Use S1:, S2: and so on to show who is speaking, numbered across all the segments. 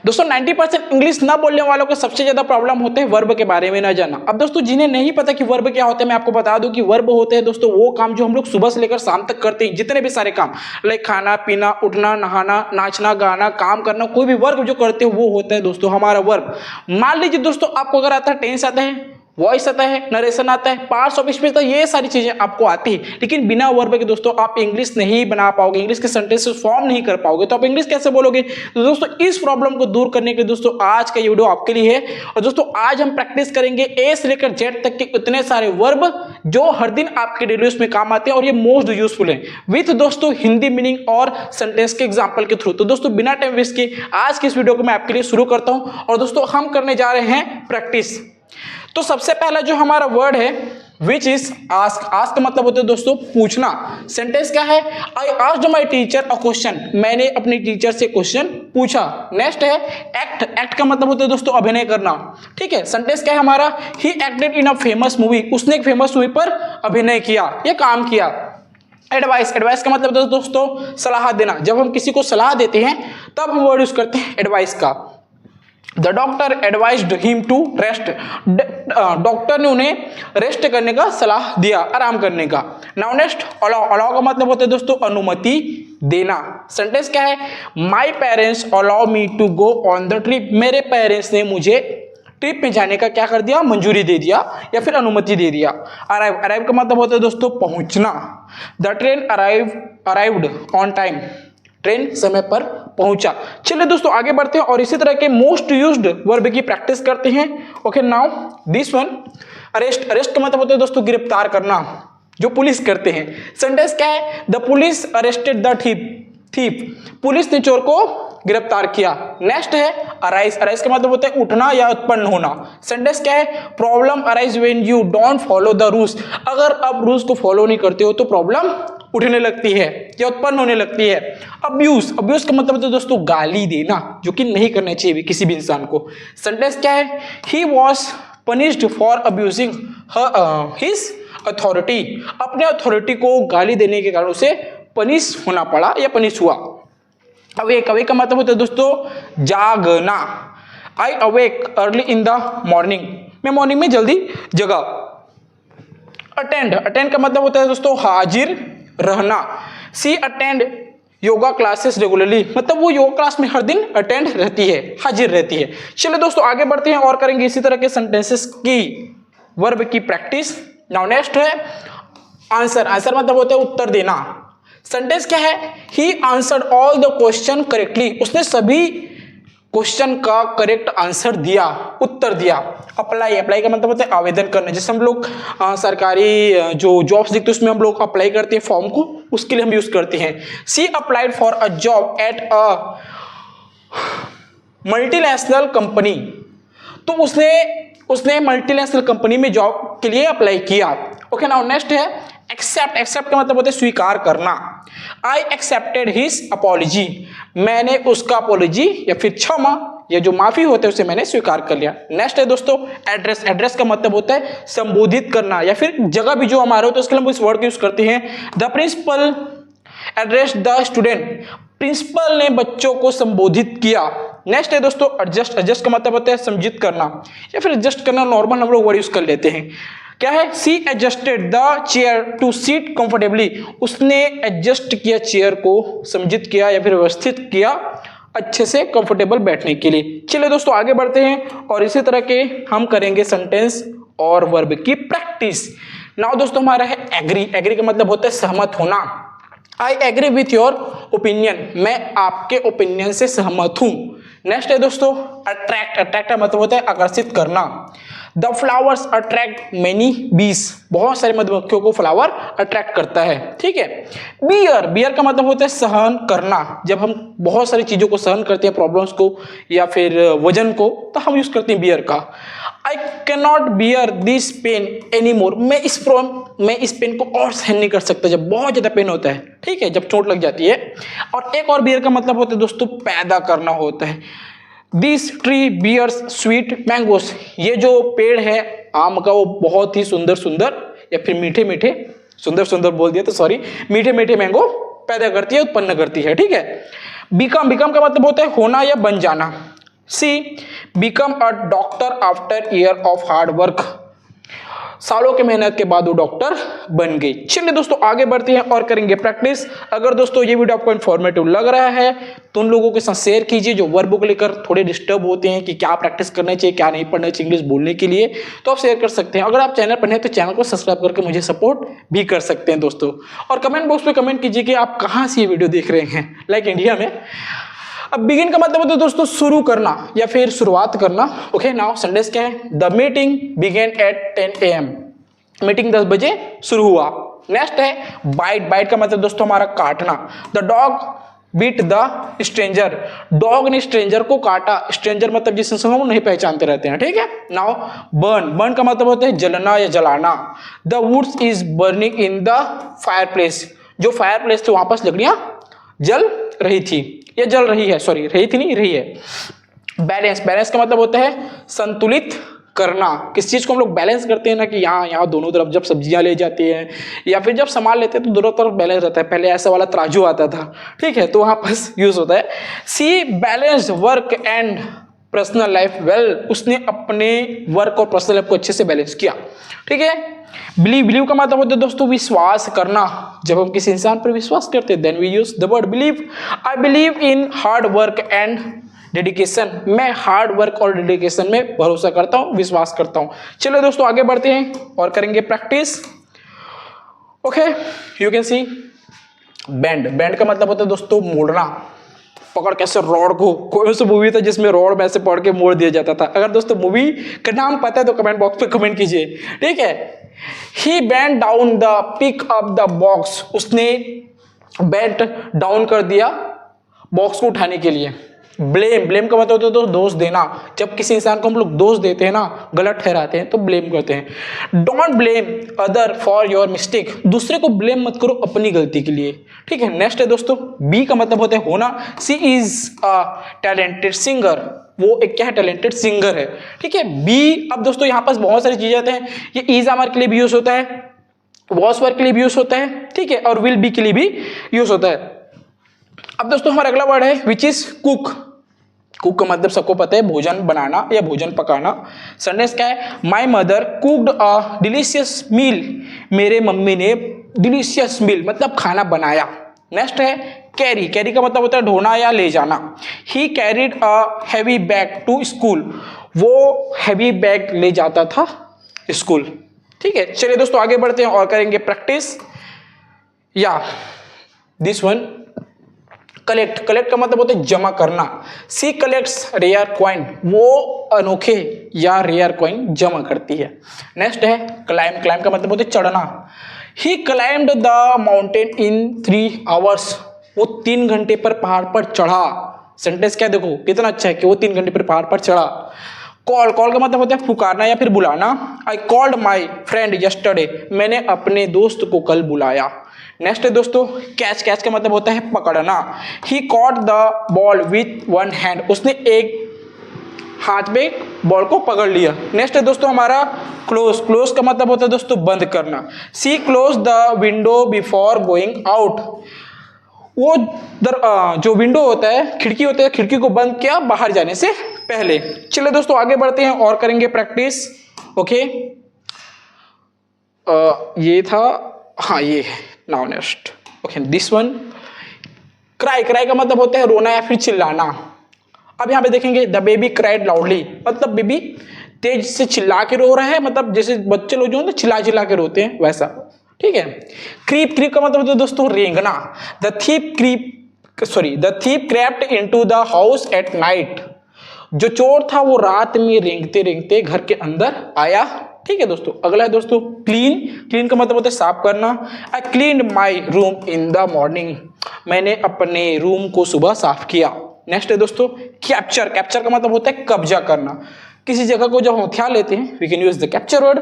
S1: दोस्तों 90% इंग्लिश ना बोलने वालों को सबसे ज्यादा प्रॉब्लम होते हैं वर्ब के बारे में ना जानना। अब दोस्तों जिन्हें नहीं पता कि वर्ब क्या होता है, मैं आपको बता दूं कि वर्ब होते हैं दोस्तों वो काम जो हम लोग सुबह से लेकर शाम तक करते हैं, जितने भी सारे काम, लाइक खाना पीना, उठना, नहाना, नाचना, गाना, काम करना, कोई भी वर्ब जो करते हैं वो होता है दोस्तों हमारा वर्ब। मान लीजिए दोस्तों आपको अगर आता है टेंस आता है, वॉइस आता है, नरेशन आता है, पार्ट्स ऑफ स्पीच आता है, ये सारी चीजें आपको आती है, लेकिन बिना वर्ब के दोस्तों आप इंग्लिश नहीं बना पाओगे, इंग्लिश के सेंटेंसेस फॉर्म नहीं कर पाओगे, तो आप इंग्लिश कैसे बोलोगे। तो दोस्तों इस प्रॉब्लम को दूर करने के लिए दोस्तों आज का ये वीडियो आपके लिए है। और दोस्तों आज हम प्रैक्टिस करेंगे ए से लेकर जेड तक के इतने सारे वर्ब जो हर दिन आपके डेली यूज में काम आते हैं और ये मोस्ट यूजफुल है, विथ दोस्तों हिंदी मीनिंग और सेंटेंस के एग्जाम्पल के थ्रू। तो दोस्तों बिना टाइम वेस्ट किए आज की इस वीडियो को मैं आपके लिए शुरू करता हूं और दोस्तों हम करने जा रहे हैं प्रैक्टिस। तो सबसे पहला जो हमारा वर्ड है विच इज आस्क। आस्क का मतलब होता है दोस्तों पूछना। सेंटेंस क्या है, I asked my teacher a question, मैंने अपनी टीचर से क्वेश्चन पूछा। नेक्स्ट है एक्ट। एक्ट का मतलब होता है दोस्तों अभिनय करना, ठीक है। सेंटेंस क्या है हमारा, he acted in a famous movie, उसने एक फेमस मूवी पर अभिनय किया या काम किया। एडवाइस। एडवाइस का मतलब दोस्तों सलाह देना, जब हम किसी को सलाह देते हैं तब हम वर्ड यूज करते हैं एडवाइस का। The doctor advised him to rest, doctor ने उन्हें रेस्ट करने का सलाह दिया, आराम करने का। Now next allow. अलाउ का मतलब होता है दोस्तों अनुमति देना। सेंटेंस क्या है, my parents allow me to go on the trip, मेरे पेरेंट्स ने मुझे ट्रिप में जाने का क्या कर दिया, मंजूरी दे दिया या फिर अनुमति दे दिया। अराइव। अराइव का मतलब होता है दोस्तों पहुंचना। The train arrived on time, train समय पर पहुंचा। चलिए दोस्तों आगे बढ़ते हैं और इसी तरह के मोस्ट यूज्ड वर्ब की प्रैक्टिस करते हैं। Okay now this one arrest. Arrest का मतलब होता है दोस्तों गिरफ्तार करना, जो पुलिस करते हैं। सेंटेंस क्या है, the police arrested the thief, police ने चोर को गिरफ्तार किया। नेक्स्ट है अराइज। अराइज का मतलब होता है उठना या उत्पन्न होना। सेंटेंस क्या है, problem arise when you don't follow the rules, अगर आप रूल्स को फॉलो नहीं करते हो तो प्रॉब्लम उठने लगती है या उत्पन्न होने लगती है। अब्यूज। अब्यूज का मतलब होता है दोस्तों गाली देना, जो कि नहीं करना चाहिए किसी भी इंसान को। सेंटेंस क्या है, he was punished for abusing his authority, अपने अथॉरिटी को गाली देने के कारण उसे पनिश होना पड़ा या पनिश हुआ। अवेक। अवेक का मतलब होता है दोस्तों जागना। I awake early in the morning, मैं मॉर्निंग में जल्दी जगा। अटेंड। अटेंड का मतलब होता है दोस्तों हाजिर रहना। सी अटेंड योगा क्लासेस रेगुलरली, मतलब वो योगा क्लास में हर दिन अटेंड रहती है, हाजिर रहती है। चलिए दोस्तों आगे बढ़ते हैं और करेंगे इसी तरह के सेंटेंसेस की वर्ब की प्रैक्टिस। नाउ नेक्स्ट है आंसर। आंसर मतलब होता है उत्तर देना। सेंटेंस क्या है, he answered all the question correctly, उसने सभी क्वेश्चन का करेक्ट आंसर दिया, उत्तर दिया। अप्लाई। अप्लाई का मतलब होता है आवेदन करना, जैसे हम लोग सरकारी जो जॉब्स दिखते हैं उसमें हम लोग अप्लाई करते हैं फॉर्म को, उसके लिए हम यूज करते हैं। She applied for a job at a multinational company, तो उसने मल्टीनेशनल कंपनी में जॉब के लिए अप्लाई किया। ओके नाउ नेक्स्ट है एक्सेप्ट। एक्सेप्ट का मतलब होता है स्वीकार करना। आई एक्सेप्टेड हिज अपॉलॉजी, मैंने उसका अपॉलॉजी या फिर क्षमा या जो माफी होता है उसे मैंने स्वीकार कर लिया। नेक्स्ट है दोस्तों एड्रेस। एड्रेस का मतलब होता है संबोधित करना या फिर जगह भी जो हमारे होता है उसके लिए हम इस वर्ड का यूज करते हैं। The principal address the student, principal ने बच्चों को संबोधित किया। नेक्स्ट है दोस्तों एडजस्ट। एडजस्ट का मतलब होता है समझित करना या फिर एडजस्ट करना, नॉर्मल हम लोग वर्ड यूज कर लेते हैं। क्या है, she adjusted the chair to seat comfortably, उसने एडजस्ट किया चेयर को, समझित किया या फिर व्यवस्थित किया अच्छे से कंफर्टेबल बैठने के लिए। चलिए दोस्तों आगे बढ़ते हैं और इसी तरह के हम करेंगे सेंटेंस और वर्ब की प्रैक्टिस। नाउ दोस्तों हमारा है एग्री। एग्री का मतलब होता है सहमत होना। I agree with your opinion, मैं आपके ओपिनियन से सहमत हूं। नेक्स्ट है दोस्तों अट्रैक्ट। अट्रैक्ट का मतलब होता है आकर्षित करना। द फ्लावर्स अट्रैक्ट मेनी बीज, बहुत सारे मधुमक्खियों को फ्लावर अट्रैक्ट करता है, ठीक है। बियर। बियर का मतलब होता है सहन करना, जब हम बहुत सारी चीजों को सहन करते हैं, प्रॉब्लम्स को या फिर वजन को, तो हम यूज करते हैं बियर का। I can not bear this pain any more, मैं इस पेन को और सहन नहीं कर सकता जब बहुत ज्यादा पेन होता है, ठीक है, जब चोट लग जाती है। और एक और बियर का मतलब होता है दोस्तों पैदा करना होता है। This tree bears sweet mangoes, ये जो पेड़ है आम का वो बहुत ही सुंदर सुंदर या फिर मीठे मीठे, सुंदर सुंदर बोल दिया तो सॉरी, मीठे मीठे मैंगो पैदा करती है, उत्पन्न करती है, ठीक है। बिकम। बिकम का मतलब होता है होना या बन जाना। She become a doctor after year of hard work, सालों की मेहनत के बाद वो डॉक्टर बन गई। चलिए दोस्तों आगे बढ़ते हैं और करेंगे प्रैक्टिस। अगर दोस्तों ये वीडियो आपको इन्फॉर्मेटिव लग रहा है तो उन लोगों के साथ शेयर कीजिए जो वर्ब को लेकर थोड़े डिस्टर्ब होते हैं कि क्या प्रैक्टिस करना चाहिए, क्या नहीं पढ़ना चाहिए इंग्लिश बोलने के लिए, तो आप शेयर कर सकते हैं। अगर आप चैनल पर हैं तो चैनल को सब्सक्राइब करके मुझे सपोर्ट भी कर सकते हैं दोस्तों। और कमेंट बॉक्स में कमेंट कीजिए कि आप कहाँ से ये वीडियो देख रहे हैं, लाइक इंडिया में। अब बिगिन का मतलब होता है दोस्तों शुरू करना या फिर शुरुआत करना। ओके नाउ सेंटेंस क्या है, the meeting began at 10 AM, meeting 10 बजे शुरू हुआ। नेक्स्ट है बाइट, बाइट का मतलब दोस्तों हमारा काटना। The dog bit the stranger, dog ने स्ट्रेंजर को काटा। स्ट्रेंजर मतलब जिस इंसान को नहीं पहचानते रहते हैं, ठीक है। नाउ बर्न, बर्न का मतलब होता है जलना या जलाना। The woods is burning in the fire place, जो फायर प्लेस थी वहां पर लकड़ियां जल रही थी या जल रही है, सॉरी रही थी नहीं रही है। बैलेंस, बैलेंस का मतलब होता है संतुलित करना। किस चीज को हम लोग बैलेंस करते हैं ना कि यहाँ दोनों तरफ जब सब्जियां ले जाती हैं या फिर जब सामान लेते हैं तो दोनों तरफ बैलेंस रहता है। पहले ऐसा वाला तराजू आता था, ठीक है, तो वहां पर यूज होता है। She balance work and personal life well, उसने अपने वर्क और पर्सनल लाइफ को अच्छे से बैलेंस किया, ठीक है। बिलीव, बिलीव का मतलब होता है दोस्तों विश्वास करना। जब हम किसी इंसान पर विश्वास करते हैं then we use the word believe. I believe in hard work and dedication, मैं हार्ड वर्क और डेडिकेशन में भरोसा करता हूं, विश्वास करता हूं। चलो दोस्तों आगे बढ़ते हैं और करेंगे practice. Okay you can see bend, bend का मतलब होता है दोस्तों मोड़ना। पकड़ कैसे रॉड को, कोई सा मूवी था जिसमें रॉड में ऐसे पकड़ के मोड़ दिया जाता था। अगर दोस्तों मूवी का नाम पता है तो कमेंट बॉक्स पे कमेंट कीजिए, ठीक है। He bend down the pick up the box, उसने बेंट डाउन कर दिया बॉक्स को उठाने के लिए। ब्लेम, ब्लेम का मतलब होता है दोष देना। जब किसी इंसान को हम लोग दोष देते हैं ना, गलत ठहराते हैं तो ब्लेम करते हैं। Don't blame other for your mistake, दूसरे को ब्लेम मत करो अपनी गलती के लिए, ठीक है। नेक्स्ट है दोस्तों बी का मतलब होता है होना। सी इज अ टैलेंटेड सिंगर, वो एक क्या है, टैलेंटेड सिंगर है, ठीक है। बी, अब दोस्तों यहाँ पास बहुत सारी चीजें आते हैं। ये इज हमारे के लिए भी यूज होता है, वॉज वर्क के लिए भी यूज होता है, ठीक है, और विल बी के लिए भी यूज होता है। अब दोस्तों हमारा अगला वर्ड है विच इज कुक। कुक का मतलब सबको पता है भोजन बनाना या भोजन पकाना। सेंटेंस क्या है, my mother cooked a delicious meal, मेरे मम्मी ने डिलीशियस मील मतलब खाना बनाया। नेक्स्ट है कैरी, कैरी का मतलब होता है ढोना या ले जाना। He carried a heavy bag to school, वो हैवी बैग ले जाता था स्कूल, ठीक है। चलिए दोस्तों आगे बढ़ते हैं और करेंगे प्रैक्टिस। या दिस वन कलेक्ट, कलेक्ट का मतलब होता है जमा करना। सी कलेक्ट्स रेयर कॉइन, वो अनोखे या रेयर कॉइन जमा करती है। नेक्स्ट है क्लाइम, क्लाइम का मतलब होता है चढ़ना। He climbed the mountain in 3 hours, वो 3 घंटे पर पहाड़ पर चढ़ा। सेंटेंस क्या देखो कितना अच्छा है कि वो 3 घंटे पर पहाड़ पर चढ़ा। कॉल, कॉल का मतलब होता है पुकारना या फिर बुलाना। I called my friend yesterday, मैंने अपने दोस्त को कल बुलाया। नेक्स्ट है दोस्तों कैच, कैच का मतलब होता है पकड़ना। He caught the ball with one hand, उसने एक हाथ में बॉल को पकड़ लिया। नेक्स्ट है दोस्तों हमारा क्लोज, क्लोज का मतलब होता है दोस्तों बंद करना। She close the window before going out, वो जो विंडो होता है, खिड़की होता है, खिड़की को बंद किया बाहर जाने से पहले। चलिए दोस्तों आगे बढ़ते हैं और करेंगे प्रैक्टिस। ओके ये था, हाँ ये है। Now next okay this one cry, cry का मतलब होता है रोना या फिर चिल्लाना। अब यहाँ पे देखेंगे द बेबी क्राइड लाउडली, मतलब बेबी तेज से चिल्ला के रो रहा है, मतलब जैसे बच्चे लोग जो होते हैं चिल्ला चिल्ला के रोते हैं वैसा, ठीक है। क्रीप, क्रीप का मतलब होता है दोस्तों रेंगना। The thief crept into the house at night, जो चोर था वो रात में रेंगते रेंगते घर के अंदर आया, ठीक है दोस्तों। अगला है दोस्तों क्लीन, क्लीन का मतलब होता है साफ करना। I cleaned my room in the morning, मैंने अपने रूम को सुबह साफ किया। नेक्स्ट है दोस्तों कैप्चर, कैप्चर का मतलब होता है कब्जा करना। किसी जगह को जब हम हथिया लेते हैं we can use the capture word.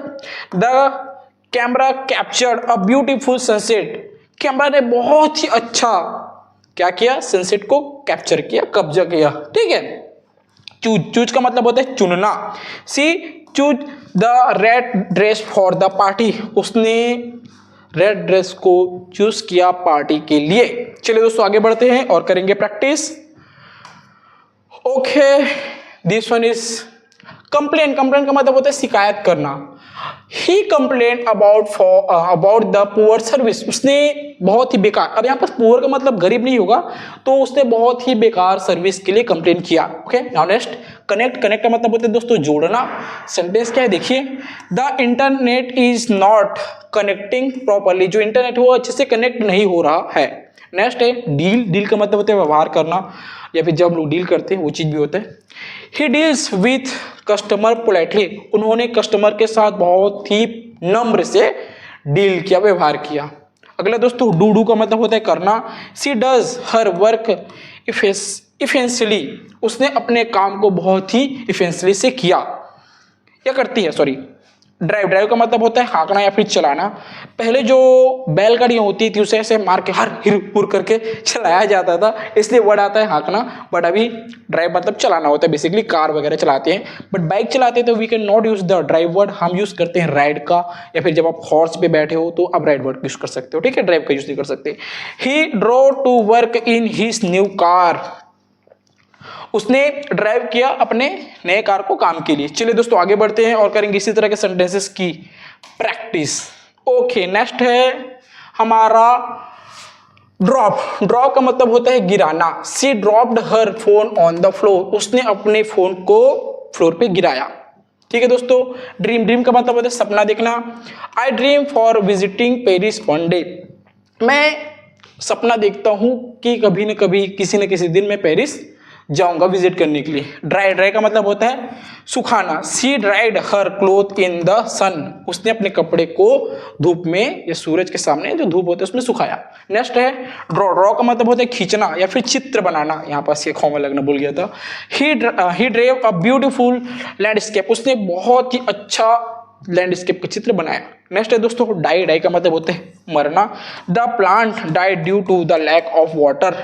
S1: The camera captured a beautiful sunset, camera ने बहुत ही अच्छा क्या किया, सनसेट को कैप्चर किया, कब्जा किया, ठीक है। चूज, चूज का मतलब होता है चुनना। She choose the red dress for the party, उसने रेड ड्रेस को चूज किया पार्टी के लिए। चलिए दोस्तों आगे बढ़ते हैं और करेंगे practice. Okay this one is complain. Complain का मतलब होता है शिकायत करना। He complain about the poor service. उसने बहुत ही बेकार, अब यहाँ पर पुअर का मतलब गरीब नहीं होगा, तो उसने बहुत ही बेकार सर्विस के लिए कंप्लेन किया। Okay, now next connect. Connect का मतलब होता है दोस्तों जोड़ना। सेंटेंस क्या है देखिए, the internet is not connecting properly. जो इंटरनेट है वो अच्छे से कनेक्ट नहीं हो रहा है। नेक्स्ट है डील। डील का मतलब होता है व्यवहार करना, या फिर जब लोग डील करते हैं वो चीज भी होता है। He deals with customer politely. उन्होंने कस्टमर के साथ बहुत ही नम्र से डील किया, व्यवहार किया। अगला दोस्तों डू का मतलब होता है करना। सी डज हर वर्क इफेंशियली। उसने अपने काम को बहुत ही इफेंशियली से किया या करती है, सॉरी। ड्राइव। ड्राइव का मतलब होता है हाँकना या फिर चलाना। पहले जो बैलगाड़ियाँ होती थी उसे ऐसे मार के हर हिर पुर करके चलाया जाता था, इसलिए वर्ड आता है हाँकना। बट अभी ड्राइव मतलब चलाना होता है, बेसिकली कार वगैरह चलाते हैं। बट बाइक चलाते हैं तो we can not use the drive word, हम यूज करते हैं राइड का, या फिर जब आप हॉर्स पे बैठे हो तो आप राइड वर्ड यूज कर सकते हो, ठीक है, ड्राइव का यूज नहीं कर सकते। He drove to work in his new car. उसने ड्राइव किया अपने नए कार को काम के लिए। चलिए दोस्तों आगे बढ़ते हैं और करेंगे इसी तरह के सेंटेंसेस की प्रैक्टिस। ओके, नेक्स्ट है हमारा ड्रॉप। ड्रॉप का मतलब होता है गिराना। She dropped her phone on the floor. उसने अपने फोन को फ्लोर पे गिराया। ठीक है दोस्तों। ड्रीम। ड्रीम का मतलब होता है सपना देखना। आई dream for visiting Paris one day. मैं सपना देखता हूं कि कभी न कभी किसी न किसी दिन मैं पेरिस जाऊंगा विजिट करने के लिए। ड्राई। ड्राई का मतलब होता है सुखाना। She dried her cloth in the sun. उसने अपने कपड़े को धूप में या सूरज के सामने जो धूप होता है उसमें सुखाया। नेक्स्ट है ड्रॉ। ड्रॉ का मतलब होता है खींचना या फिर चित्र बनाना। यहाँ पास ये कॉमा लगना भूल गया था। ही ड्रेव अ ब्यूटीफुल लैंडस्केप। उसने बहुत ही अच्छा लैंडस्केप का चित्र बनाया। नेक्स्ट है दोस्तों डाई। डाई का मतलब होता है मरना। The plant died due to the lack of water.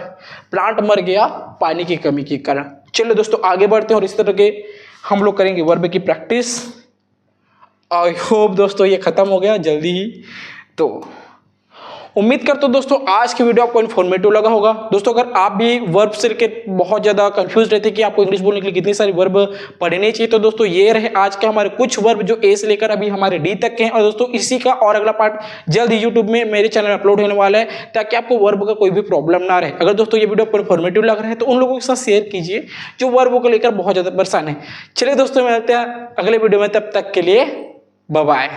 S1: Plant मर गया पानी की कमी के कारण। चलिए दोस्तों आगे बढ़ते हैं और इस तरह के हम लोग करेंगे वर्ब की प्रैक्टिस। आई होप दोस्तों ये खत्म हो गया जल्दी ही। तो उम्मीद करता हूं दोस्तों आज की वीडियो आपको इन्फॉर्मेटिव लगा होगा। दोस्तों अगर आप भी वर्ब से लेकर बहुत ज़्यादा कंफ्यूज रहते कि आपको इंग्लिश बोलने के लिए कितनी सारी वर्ब पढ़ने चाहिए, तो दोस्तों ये रहे आज के हमारे कुछ वर्ब जो ए से लेकर अभी हमारे डी तक के हैं। और दोस्तों इसी का और अगला पार्ट जल्द ही यूट्यूब में मेरे चैनल में अपलोड होने वाला है, ताकि आपको वर्ब का कोई भी प्रॉब्लम ना रहे। अगर दोस्तों ये वीडियो आपको इन्फॉर्मेटिव लग रहा है तो उन लोगों के साथ शेयर कीजिए जो वर्ब को लेकर बहुत ज़्यादा परेशान है। चलिए दोस्तों मिलते हैं अगले वीडियो में, तब तक के लिए बाय बाय।